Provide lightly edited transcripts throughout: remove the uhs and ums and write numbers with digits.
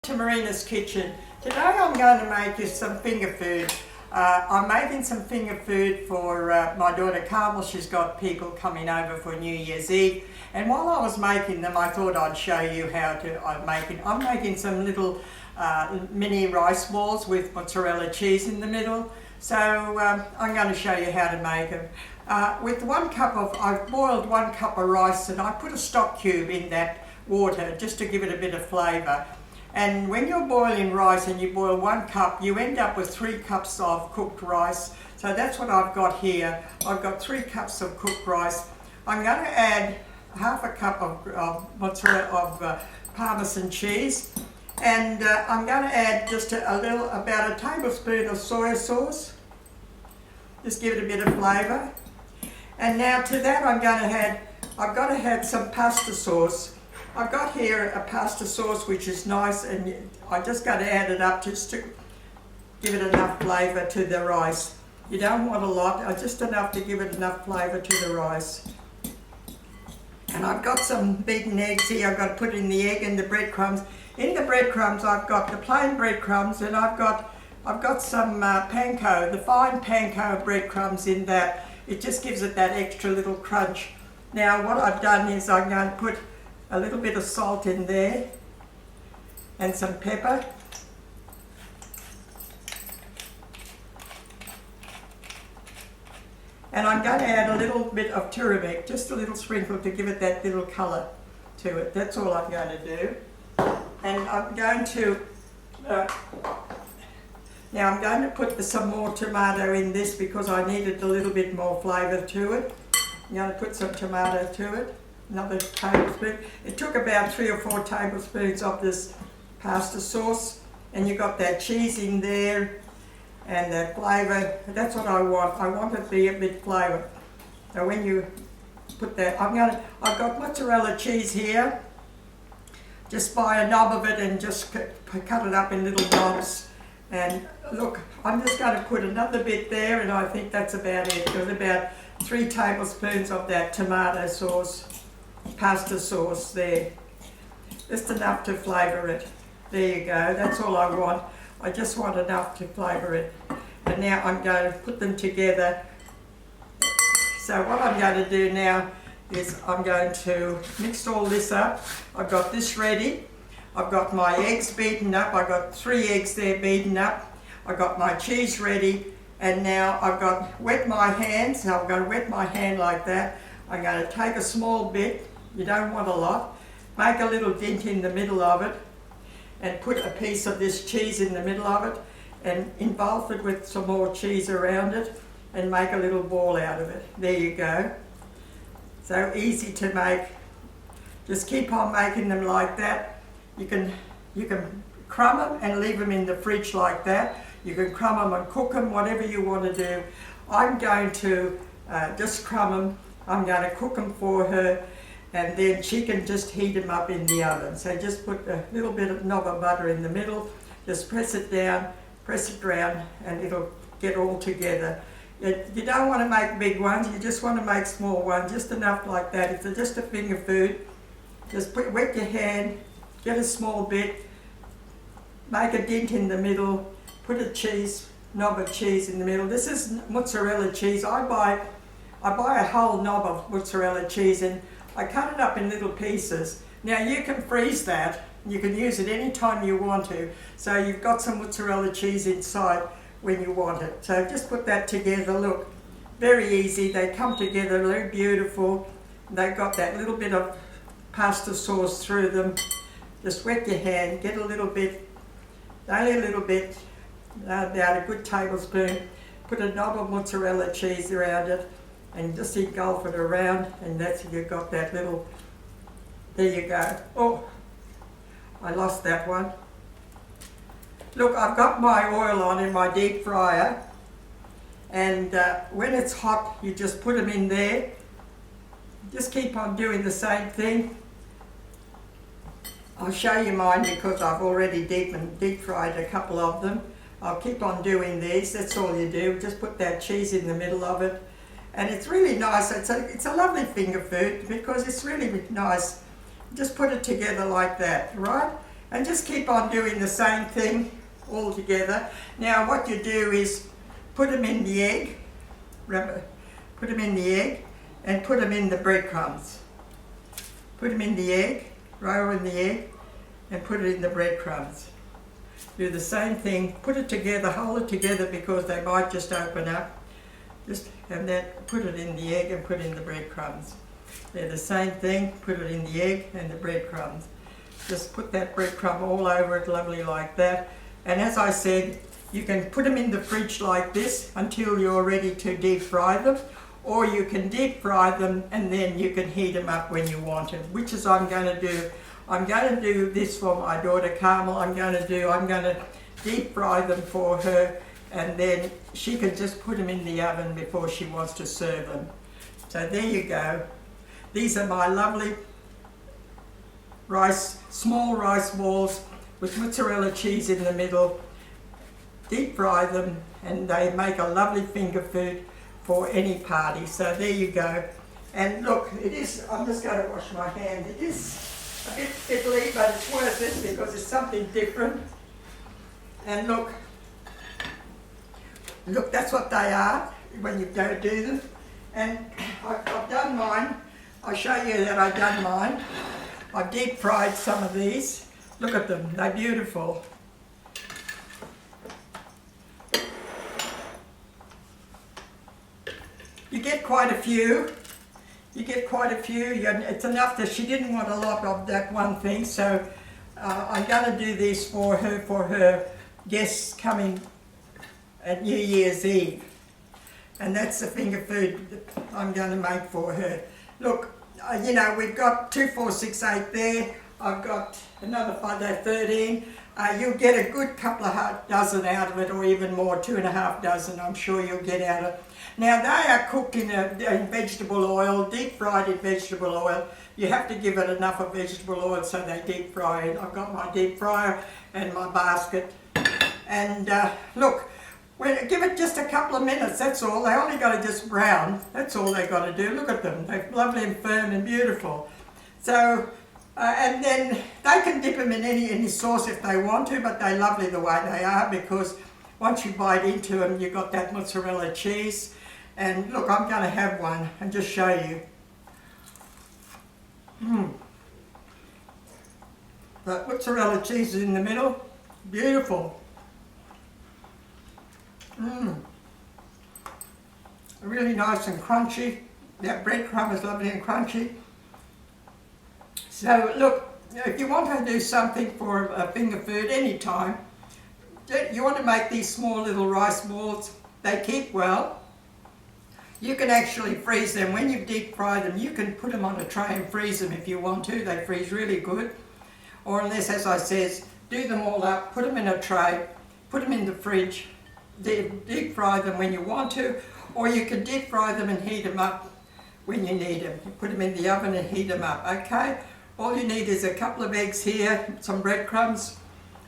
To Marina's kitchen. Today I'm going to make you some finger food. I'm making some finger food for my daughter Carmel. She's got people coming over for New Year's Eve, and while I was making them I thought I'd show you how I'm making some little mini rice balls with mozzarella cheese in the middle. So I'm going to show you how to make them. With I've boiled 1 cup of rice, and I put a stock cube in that water just to give it a bit of flavour. And when you're boiling rice and you boil 1 cup, you end up with 3 cups of cooked rice. So that's what I've got here. I've got 3 cups of cooked rice. I'm going to add half a cup of Parmesan cheese, and I'm going to add just about a tablespoon of soya sauce. Just give it a bit of flavour. And now to that I've got to add some pasta sauce. I've got here a pasta sauce which is nice, and I just got to add it up just to give it enough flavour to the rice. You don't want a lot, just enough to give it enough flavour to the rice. And I've got some beaten eggs here. I've got to put in the egg and the breadcrumbs. In the breadcrumbs I've got the plain breadcrumbs, and I've got some panko, the fine panko breadcrumbs in that. It just gives it that extra little crunch. Now what I've done is I'm going to put a little bit of salt in there and some pepper. And I'm going to add a little bit of turmeric, just a little sprinkle to give it that little colour to it. That's all I'm going to do. And I'm going to now I'm going to put some more tomato in this because I needed a little bit more flavour to it. I'm going to put some tomato to it. Another tablespoon. It took about 3 or 4 tablespoons of this pasta sauce, and you got that cheese in there and that flavour. That's what I want. I want it to be a bit flavoured. So when you put that, I've got mozzarella cheese here. Just buy a knob of it and just cut it up in little knobs. And look, I'm just going to put another bit there, and I think that's about it. There's about 3 tablespoons of that tomato sauce. Pasta sauce there, just enough to flavour it. There you go, that's all I want. I just want enough to flavour it. And now I'm going to put them together. So what I'm going to do now is I'm going to mix all this up. I've got this ready. I've got my eggs beaten up. I've got 3 eggs there beaten up. I've got my cheese ready, and now I've got wet my hands. So I'm going to wet my hand like that. I'm going to take a small bit. You don't want a lot. Make a little dent in the middle of it and put a piece of this cheese in the middle of it and engulf it with some more cheese around it and make a little ball out of it. There you go. So easy to make. Just keep on making them like that. You can crumb them and leave them in the fridge like that. You can crumb them and cook them, whatever you want to do. I'm going to just crumb them. I'm going to cook them for her, and then she can just heat them up in the oven. So just put a little bit of knob of butter in the middle, just press it down, press it round, and it'll get all together. You don't want to make big ones, you just want to make small ones, just enough like that. If they're just a finger food, just wet your hand, get a small bit, make a dent in the middle, put a knob of cheese in the middle. This is mozzarella cheese. I buy a whole knob of mozzarella cheese, and I cut it up in little pieces. Now you can freeze that. You can use it any time you want to. So you've got some mozzarella cheese inside when you want it. So just put that together. Look, very easy. They come together, they're beautiful. They've got that little bit of pasta sauce through them. Just wet your hand, get a little bit, only a little bit, about a good tablespoon. Put a knob of mozzarella cheese around it, and just engulf it around, and you've got that little, there you go. Oh, I lost that one. Look, I've got my oil on in my deep fryer, and when it's hot, you just put them in there. Just keep on doing the same thing. I'll show you mine because I've already deep fried a couple of them. I'll keep on doing these, that's all you do. Just put that cheese in the middle of it. And it's really nice. It's a lovely finger food because it's really nice. Just put it together like that, right? And just keep on doing the same thing all together. Now what you do is put them in the egg, put them in the egg and put them in the breadcrumbs. Put them in the egg, roll in the egg and put it in the breadcrumbs. Do the same thing, put it together, hold it together because they might just open up. Just and then put it in the egg and put in the breadcrumbs. They're the same thing, put it in the egg and the breadcrumbs. Just put that breadcrumb all over it, lovely like that. And as I said, you can put them in the fridge like this until you're ready to deep fry them, or you can deep fry them and then you can heat them up when you want them, which is I'm going to do. I'm going to do this for my daughter Carmel. I'm going to deep fry them for her, and then she can just put them in the oven before she wants to serve them. So there you go. These are my lovely small rice balls with mozzarella cheese in the middle. Deep fry them and they make a lovely finger food for any party. So there you go. And look, it is, I'm just going to wash my hand. It is a bit fiddly, but it's worth it because it's something different. And look, that's what they are when you go do them. And I've done mine. I'll show you that I've done mine. I've deep fried some of these. Look at them, they're beautiful. You get quite a few. It's enough that she didn't want a lot of that one thing, so I'm going to do these for her guests coming at New Year's Eve. And that's the finger food that I'm going to make for her. Look, you know, we've got 2, 4, 6, 8 there. I've got another 5, they're 13. You'll get a good couple of dozen out of it, or even more, 2.5 dozen, I'm sure you'll get out of it. Now they are cooked in vegetable oil, deep fried in vegetable oil. You have to give it enough of vegetable oil so they deep fry it. I've got my deep fryer and my basket. And look, give it just a couple of minutes, that's all. They only got to just brown, that's all they got to do. Look at them, they're lovely and firm and beautiful. So, and then they can dip them in any sauce if they want to, but they're lovely the way they are because once you bite into them, you've got that mozzarella cheese. And look, I'm going to have one and just show you. That mozzarella cheese is in the middle, beautiful. Really nice and crunchy. That breadcrumb is lovely and crunchy. So look, if you want to do something for a finger food anytime, you want to make these small little rice balls. They keep well. You can actually freeze them. When you deep fry them, you can put them on a tray and freeze them if you want to. They freeze really good. Or unless, as I says, do them all up, put them in a tray, put them in the fridge, deep fry them when you want to, or you can deep fry them and heat them up when you need them. You put them in the oven and heat them up, okay? All you need is a couple of eggs here, some breadcrumbs,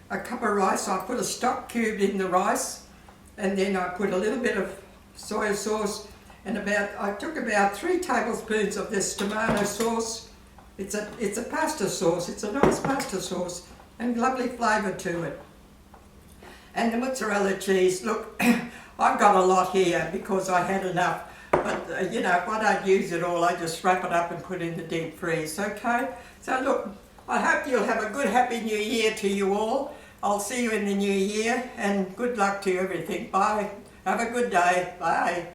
a cup of rice. I put a stock cube in the rice, and then I put a little bit of soya sauce, and I took about 3 tablespoons of this tomato sauce. It's a pasta sauce. It's a nice pasta sauce and lovely flavour to it. And the mozzarella cheese. Look, I've got a lot here because I had enough. But you know, if I don't use it all, I just wrap it up and put it in the deep freeze. Okay. So look, I hope you'll have a good, happy New Year to you all. I'll see you in the new year, and good luck to everything. Bye. Have a good day. Bye.